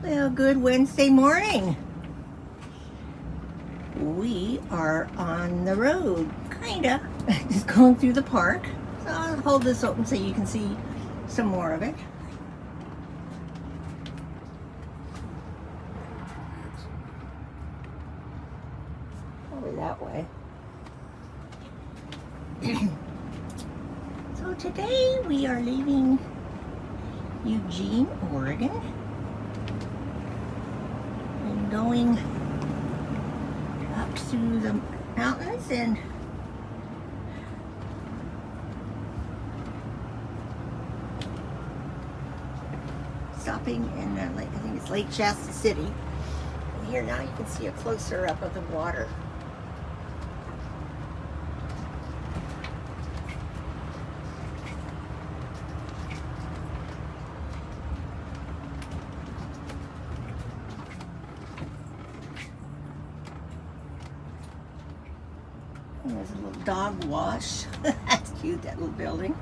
Well, good Wednesday morning. We are on the road, kinda, just going through the park. So I'll hold this open so you can see some more of it. Over that way. So today we are leaving Eugene, Oregon, and going up through the mountains and stopping in I think it's Lake Shasta City. And here now you can see a closer up of the water. And there's a little dog wash. That's cute, that little building.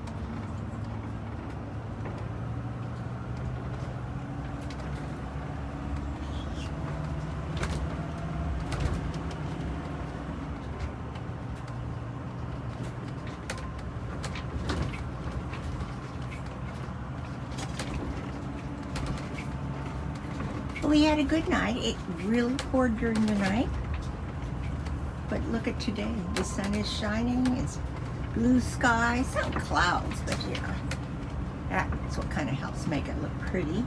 We had a good night. It really poured during the night. But look at today. The sun is shining. It's blue sky. Some clouds, but you know, that's what kind of helps make it look pretty.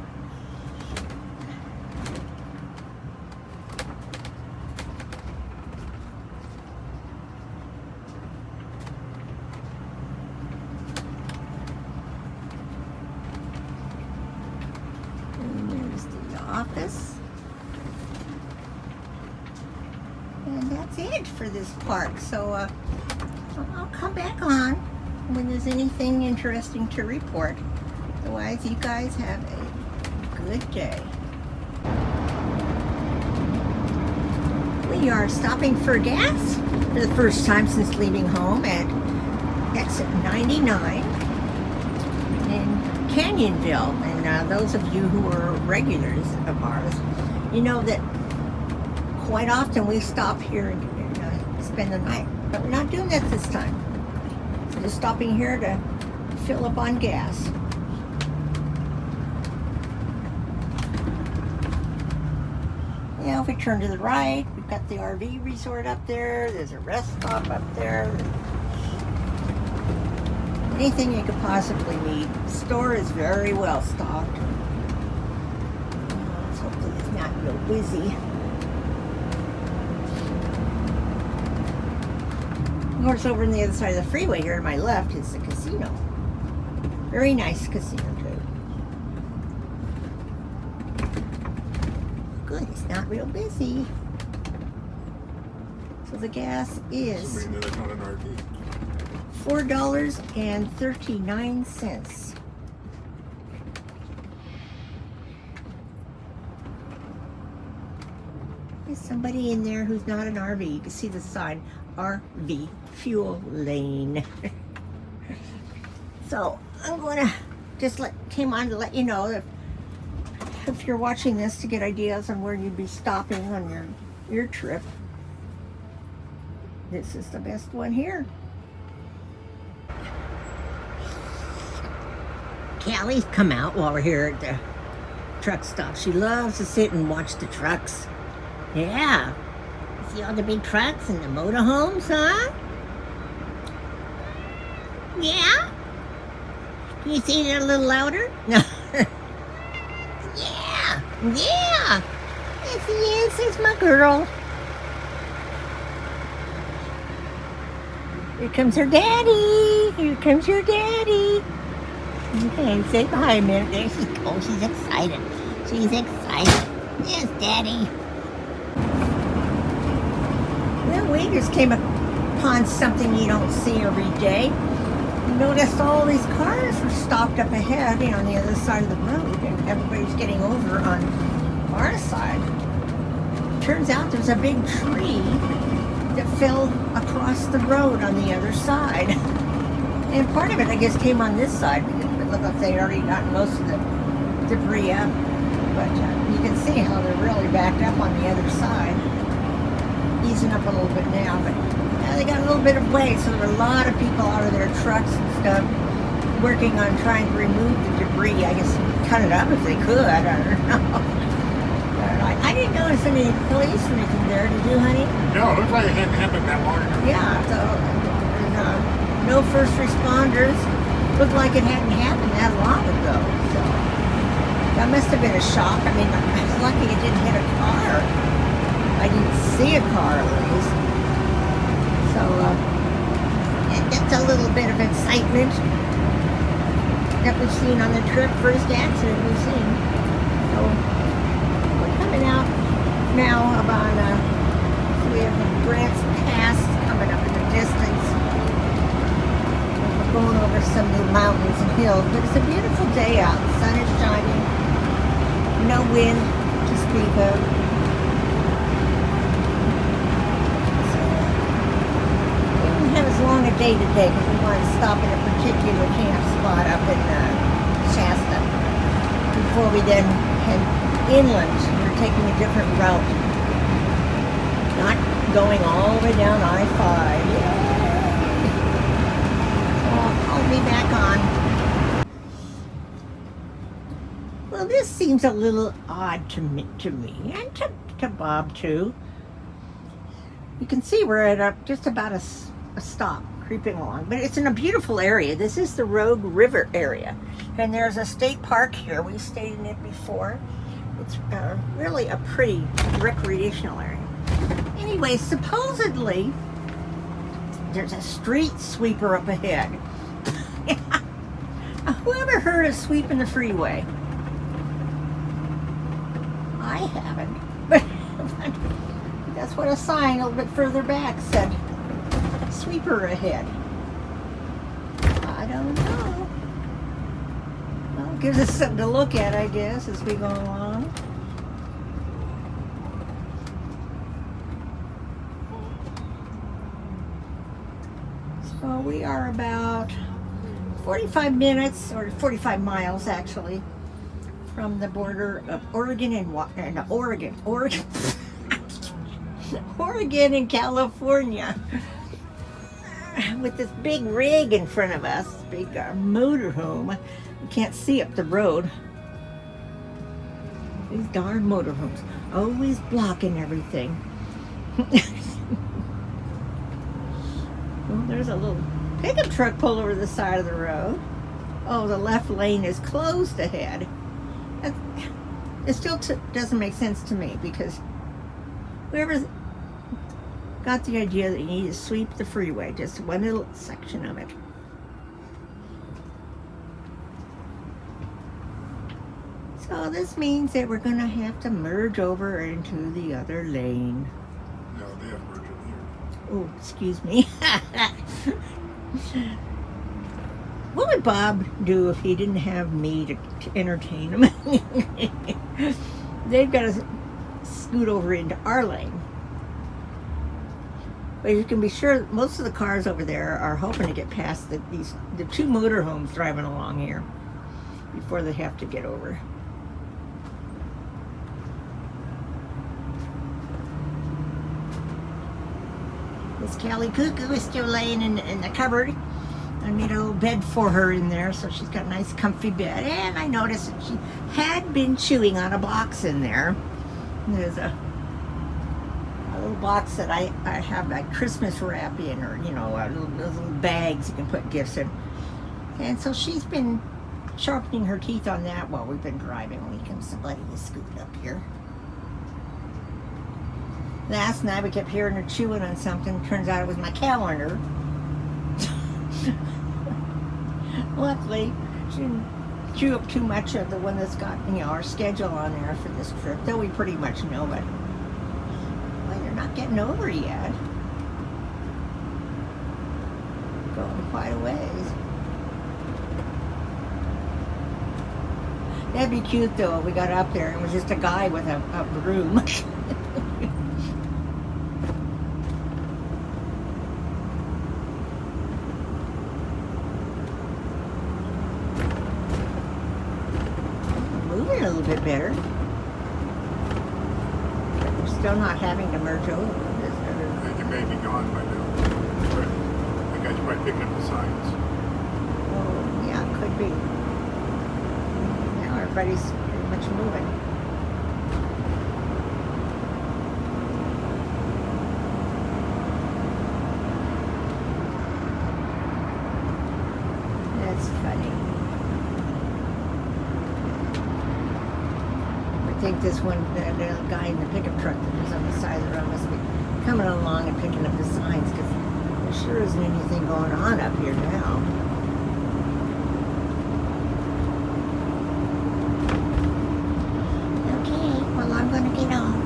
And there's the office. And that's it for this park. So I'll come back on when there's anything interesting to report. Otherwise, you guys have a good day. We are stopping for gas for the first time since leaving home at exit 99 in Canyonville. And those of you who are regulars of ours, you know that quite often we stop here and spend the night, but we're not doing that this time. So just stopping here to fill up on gas. Yeah, if we turn to the right, we've got the RV resort up there. There's a rest stop up there. Anything you could possibly need. The store is very well stocked. Let's hope that it's not real busy. Of course, over on the other side of the freeway here to my left is the casino. Very nice casino, too. Good, it's not real busy. So the gas is $4.39. There's somebody in there who's not an RV. You can see the sign, RV fuel lane. So I'm gonna just came on to let you know that if you're watching this to get ideas on where you'd be stopping on your trip, this is the best one here. Callie's come out while we're here at the truck stop. She loves to sit and watch the trucks. Yeah. See all the big trucks and the motorhomes, huh? Yeah? Can you say that a little louder? No. Yeah. Yeah. Yes, he is. There's my girl. Here comes her daddy. Here comes your daddy. Okay, say hi a minute. There she goes. She's excited. She's excited. Yes, daddy. Well, we just came upon something you don't see every day. You noticed all these cars were stopped up ahead, on the other side of the road, and everybody's getting over on our side. Turns out there's a big tree that fell across the road on the other side. And part of it, I guess, came on this side. It looked like they'd already gotten most of the debris up. But you can see how they're really backed up on the other side. Easing up a little bit now, but they got a little bit of way, so there are a lot of people out of their trucks and stuff working on trying to remove the debris. I guess cut it up if they could. I don't know. But I didn't notice any police or anything there. Did you, honey? No, it looks like it hadn't happened that long ago. Yeah, so no first responders. Looked like it hadn't happened that long ago. So that must have been a shock. I mean, I was lucky it didn't hit a car. I didn't see a car at least. So it gets a little bit of excitement that we've seen on the trip. First accident we've seen. So we're coming out now about, we have Grants Pass coming up in the distance. We're going over some new mountains and hills, but it's a beautiful day out. The sun is shining. No wind to speak of. Have as long a day today because we want to stop at a particular camp spot up in Shasta before we then head inland. We're taking a different route, not going all the way down I-5. I'll be back on. Well, this seems a little odd to me and to Bob too. You can see we're at just about a stop creeping along, but it's in a beautiful area. This is the Rogue River area, and there's a state park here. We've stayed in it before. It's really a pretty recreational area. Anyway, supposedly there's a street sweeper up ahead. Whoever heard of sweeping the freeway? I haven't, but that's what a sign a little bit further back said. Sweeper ahead. I don't know. Well, it gives us something to look at, I guess, as we go along. So we are about 45 minutes, or 45 miles actually, from the border of Oregon and Oregon and California. With this big rig in front of us, big motorhome. You can't see up the road. These darn motorhomes, always blocking everything. Well, there's a little pickup truck pulled over the side of the road. Oh, the left lane is closed ahead. It still doesn't make sense to me, because whoever's got the idea that you need to sweep the freeway, just one little section of it. So this means that we're going to have to merge over into the other lane. No, they have merged in here. Oh, excuse me. What would Bob do if he didn't have me to entertain him? They've got to scoot over into our lane. But you can be sure most of the cars over there are hoping to get past the two motorhomes driving along here before they have to get over. Miss Callie Cuckoo is still laying in the cupboard. I made a little bed for her in there, so she's got a nice comfy bed. And I noticed that she had been chewing on a box in there. There's a little box that I have like Christmas wrap in, or those little bags you can put gifts in. And so she's been sharpening her teeth on that while we've been driving. When he comes, somebody is scooted up here. Last night we kept hearing her chewing on something. Turns out it was my calendar. Luckily, she didn't chew up too much of the one that's got our schedule on there for this trip, though we pretty much know it. Well, you're not getting over yet. Going quite a ways. That'd be cute though if we got up there and it was just a guy with a broom. Moving a little bit better. still not having to merge over. I think it may be gone by now. But I guess by picking up the signs. Oh, yeah, it could be. Now everybody's pretty much moving. That's funny. I think this one, the guy in the pickup truck that was on the side of the road must be coming along and picking up the signs, because there sure isn't anything going on up here now. Okay, well, I'm going to get off.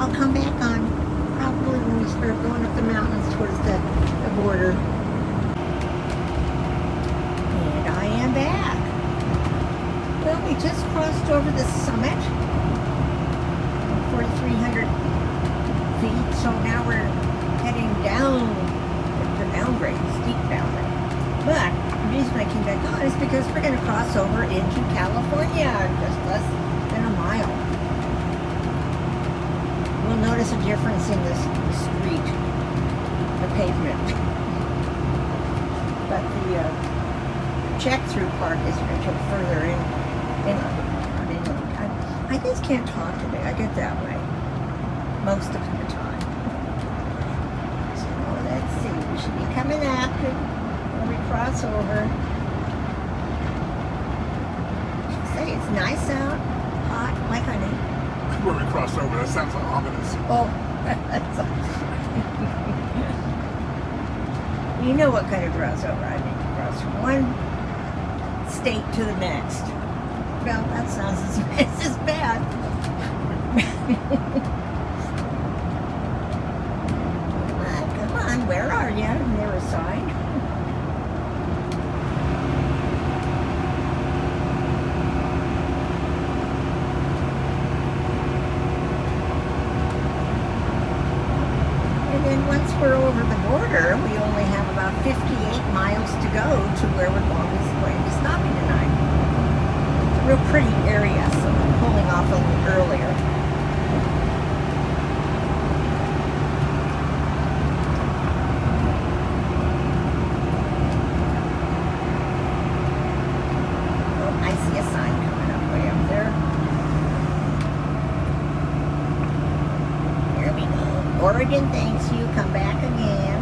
I'll come back on probably when we start going up the mountains towards the border. And I am back. Well, we just crossed over the summit. 4,300 feet, so now we're heading down the downgrade, steep downgrade. But the reason I came back on is because we're going to cross over into California, just less than a mile. We'll notice a difference in the street, the pavement. But the check-through part is a little further in. I just can't talk today. I get that way most of the time. So let's see. We should be coming up when we cross over. Say it's nice out, hot like honey. When we cross over, that sounds ominous. Oh, you know what kind of crossover I mean? Cross from one state to the next. Well, that sounds as bad. Come on, where are you? Near a sign. And then once we're over the border, we only have about 58 miles to go to where we're going to be stopping tonight. Real pretty area, so I'm pulling off a little earlier. Oh, I see a sign coming up way up there. Here we go. Oregon thanks you. Come back again.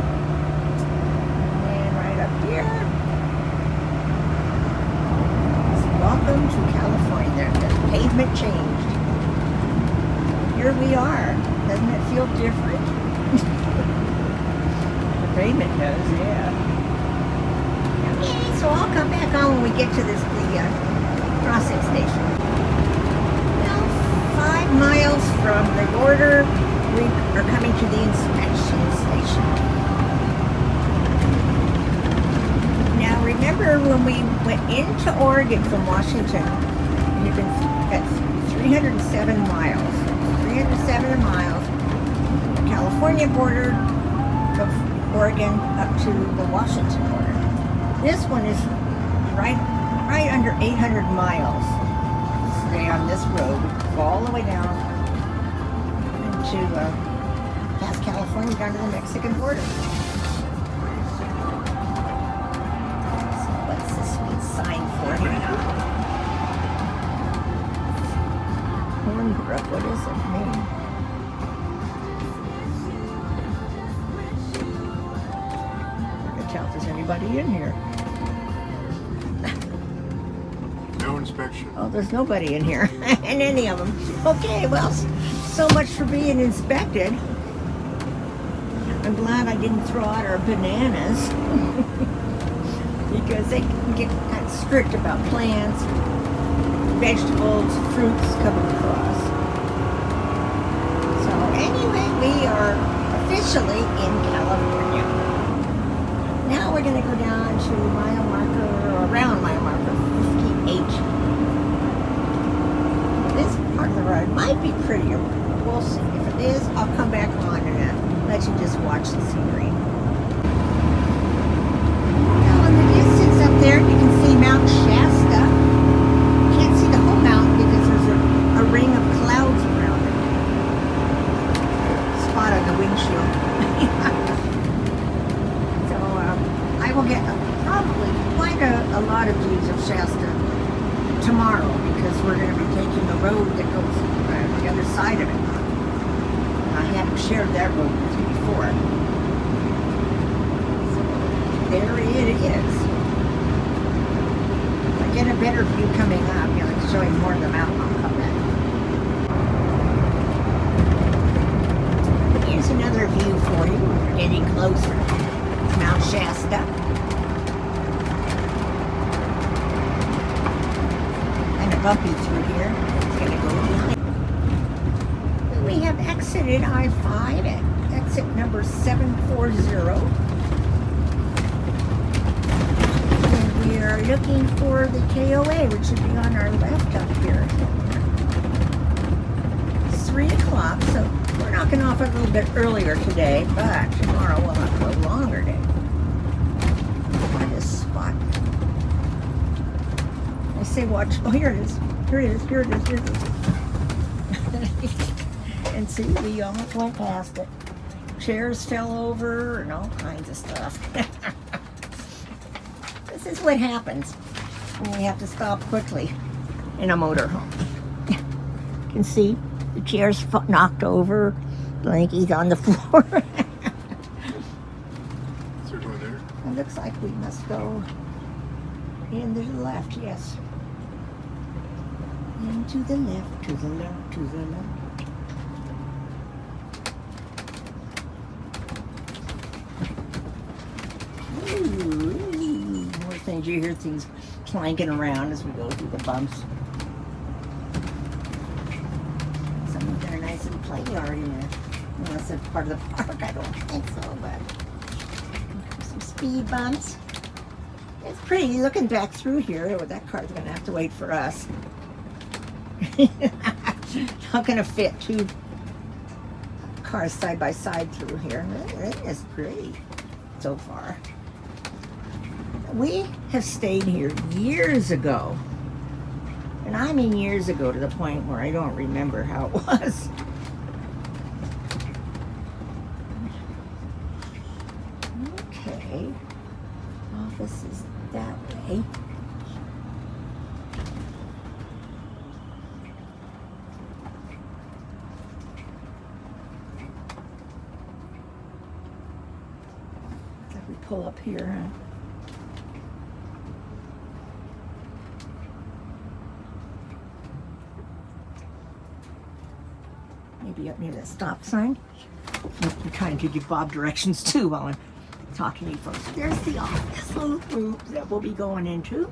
And right up here. Welcome to California. The pavement changed. Here we are. Doesn't it feel different? The pavement does, yeah. Okay, so I'll come back on when we get to the crossing station. Now, 5 miles from the border, we are coming to the inspection station. Now remember when we went into Oregon from Washington, that's 307 miles. 307 miles. The California border of Oregon up to the Washington border. This one is right under 800 miles. Stay on this road, go all the way down into past California down to the Mexican border. Sign for him. Hornbrook, what does it mean? I can't tell if there's anybody in here. No inspection. Oh, there's nobody in here, in any of them. Okay, well, so much for being inspected. I'm glad I didn't throw out our bananas. Because they can get kind of strict about plants, vegetables, fruits coming across. So anyway, we are officially in California. Now we're going to go down to mile marker, or around mile marker 58. This part of the road might be prettier. We'll see. If it is, I'll come back on and let you just watch the scenery. Up there, you can see Mt Shasta. You can't see the whole mountain because there's a ring of clouds around it. probably quite a lot of views of Shasta tomorrow because we're going to be taking the road that goes the other side of it. I haven't shared that road with you before. So there it is. If I get a better view coming up, you know, like showing more of the mountain, I'll come back. Here's another view for you. We're getting closer to Mt Shasta. Kind of bumpy through here. It's going to go behind. We have exited I-5 at exit number 740. And we are looking for the KOA, which should be on our left up here. It's 3 o'clock, so we're knocking off a little bit earlier today, but tomorrow we'll have a longer day. Find this spot. I say watch. Oh, here it is. Here it is. Here it is. Here it is. And see, we almost went past it. Chairs fell over and all kinds of stuff. This is what happens when we have to stop quickly in a motorhome. You can see the chair's knocked over. Blanky's on the floor. So we're there? It looks like we must go in to the left, yes. And to the left, to the left, to the left. Ooh, more things. You hear things clanking around as we go through the bumps. Someone's got a nice little play yard in there. Unless it's part of the park, I don't think so, but some speed bumps. It's pretty looking back through here. Oh, that car's gonna have to wait for us. Not gonna fit 2 cars side by side through here. It is pretty so far. We have stayed here years ago. And I mean years ago to the point where I don't remember how it was. Okay. Office is that way. Like we pull up here, huh? Maybe up near that stop sign. I'm trying to give Bob directions too while I'm talking to you folks. There's the office room that we'll be going into.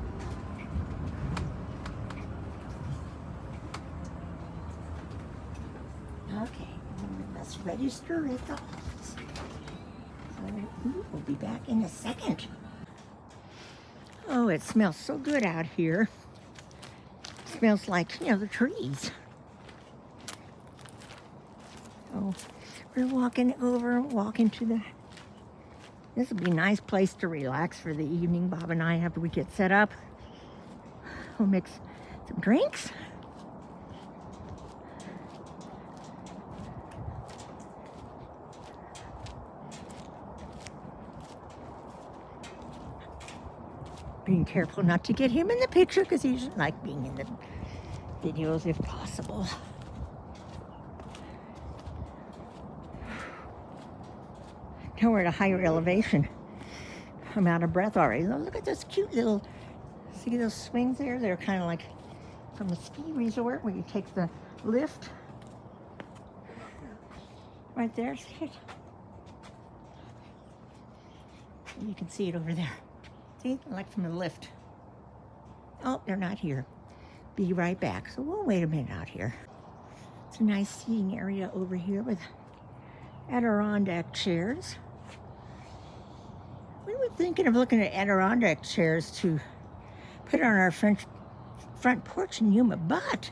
Okay, let's register at the office. So, we'll be back in a second. Oh, it smells so good out here. It smells like, you know, the trees. Oh, we're walking to the... This would be a nice place to relax for the evening, Bob and I, after we get set up. We'll mix some drinks. Being careful not to get him in the picture because he doesn't like being in the videos if possible. Now we're at a higher elevation. I'm out of breath already. Look at those cute little, see those swings there? They're kind of like from the ski resort where you take the lift. Right there, see it? You can see it over there. See, like from the lift. Oh, they're not here. Be right back. So we'll wait a minute out here. It's a nice seating area over here with Adirondack chairs. We were thinking of looking at Adirondack chairs to put on our front porch in Yuma, but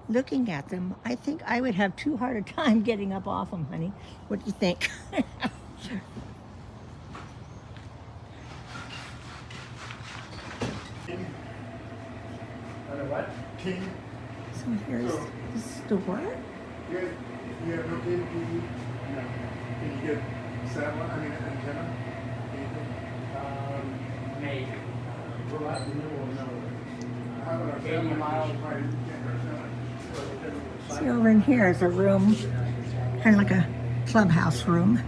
looking at them, I think I would have too hard a time getting up off them, honey. What do you think? What? King? So here's the store. You have no cable TV? No. Can you get satellite, antenna? Anything? May. We're right in the middle of nowhere. 80 miles. See, over in here is a room, kind of like a clubhouse room.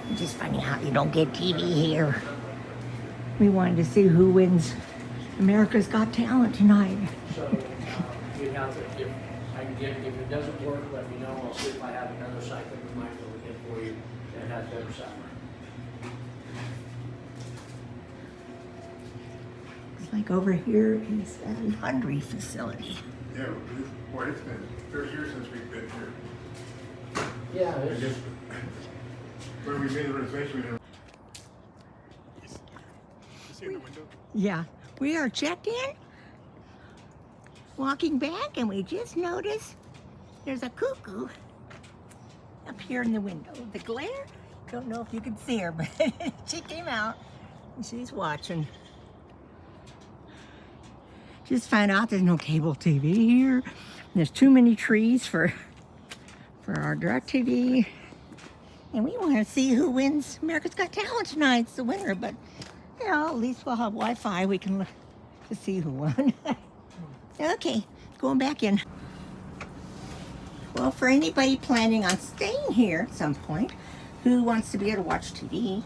It's just funny how you don't get TV here. We wanted to see who wins America's Got Talent tonight. So you have to, if it doesn't work, let me know. I'll see if I have another site that we might be able to get for you that has better sound. It's like over here is a laundry facility. Yeah, boy, it's been 30 years since we've been here. Yeah, I it's, guess when we made the reservation, we didn't. You see in the window? Yeah, we are checked in, walking back, and we just noticed there's a cuckoo up here in the window. The glare, don't know if you can see her, but she came out and she's watching. Just found out there's no cable TV here. There's too many trees for our direct TV. And we want to see who wins America's Got Talent tonight. It's the winner, but you know, at least we'll have Wi-Fi. We can look to see who won. Okay, going back in. Well, for anybody planning on staying here at some point who wants to be able to watch TV,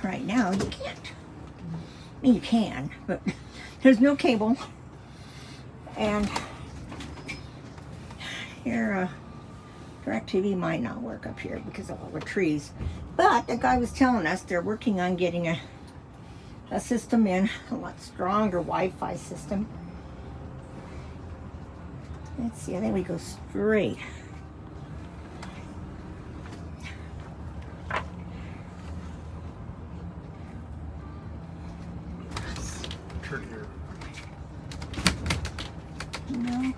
right now you can't. I mean, you can, but there's no cable. And your DirecTV might not work up here because of all the trees. But the guy was telling us they're working on getting a system in, a lot stronger Wi-Fi system. Let's see, I think we go straight. Turn here. No.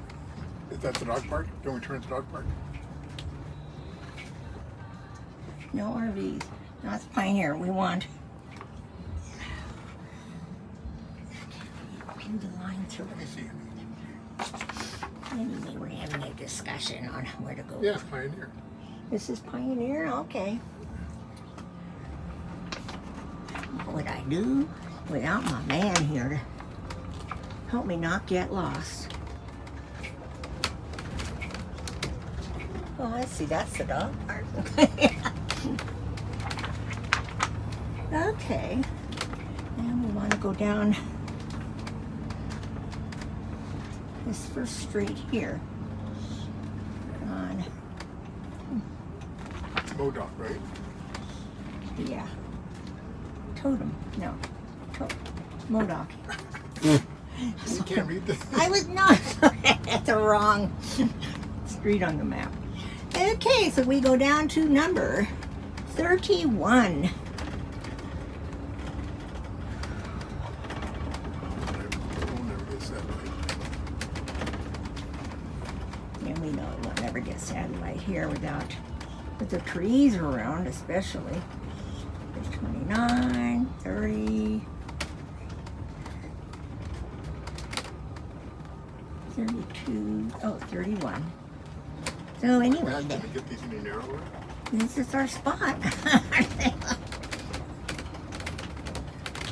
Is that the dog park? Don't we turn at the dog park? No RVs. No, it's Pioneer. We want the line through Let me it. see. Anyway, we're having a discussion on where to go. Yeah, Pioneer. This is Pioneer? Okay. What would I do without my man here to help me not get lost? Oh, I see. That's the dog park. Okay. And we want to go down this first street here. On, Modoc, right? yeah. Totem. No. Modoc. You can't read this. I was not. That's the wrong street on the map. Okay, so we go down to number 31. We'll never get satellite. And we know we'll never get satellite here with the trees around, especially. There's 29, 30, 32, oh, 31. So anyway, Imagine to get these any narrower. this is our spot.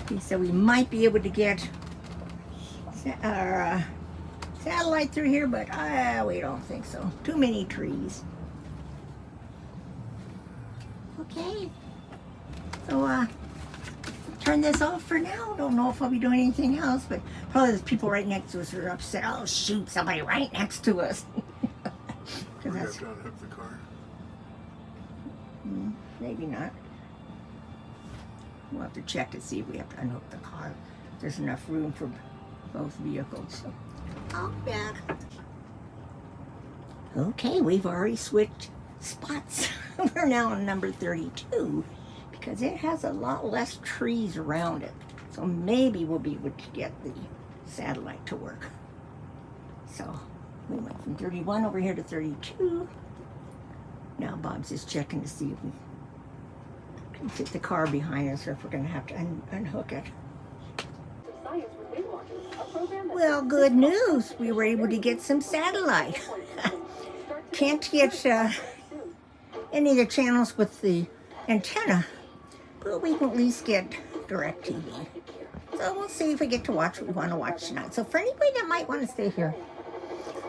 Okay, so we might be able to get our satellite through here, but we don't think so. Too many trees. Okay. So turn this off for now. Don't know if I'll be doing anything else, but probably there's people right next to us who are upset. Oh shoot, somebody right next to us. We have to unhook the car. Maybe not. We'll have to check to see if we have to unhook the car. There's enough room for both vehicles. So I'll be back. Okay, we've already switched spots. We're now on number 32 because it has a lot less trees around it. So maybe we'll be able to get the satellite to work. So we went from 31 over here to 32. Now Bob's just checking to see if we can fit the car behind us or if we're going to have to unhook it. Well, good news. We were able to get some satellite. Can't get any of the channels with the antenna, but we can at least get DirecTV. So we'll see if we get to watch what we want to watch tonight. So for anybody that might want to stay here,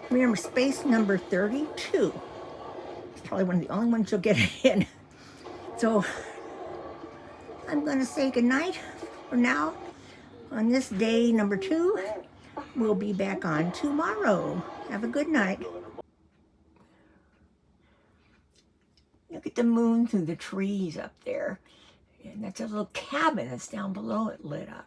remember space number 32. It's probably one of the only ones you'll get in. So I'm going to say goodnight for now on this day number 2. We'll be back on tomorrow. Have a good night. Look at the moon through the trees up there. And that's a little cabin that's down below it lit up.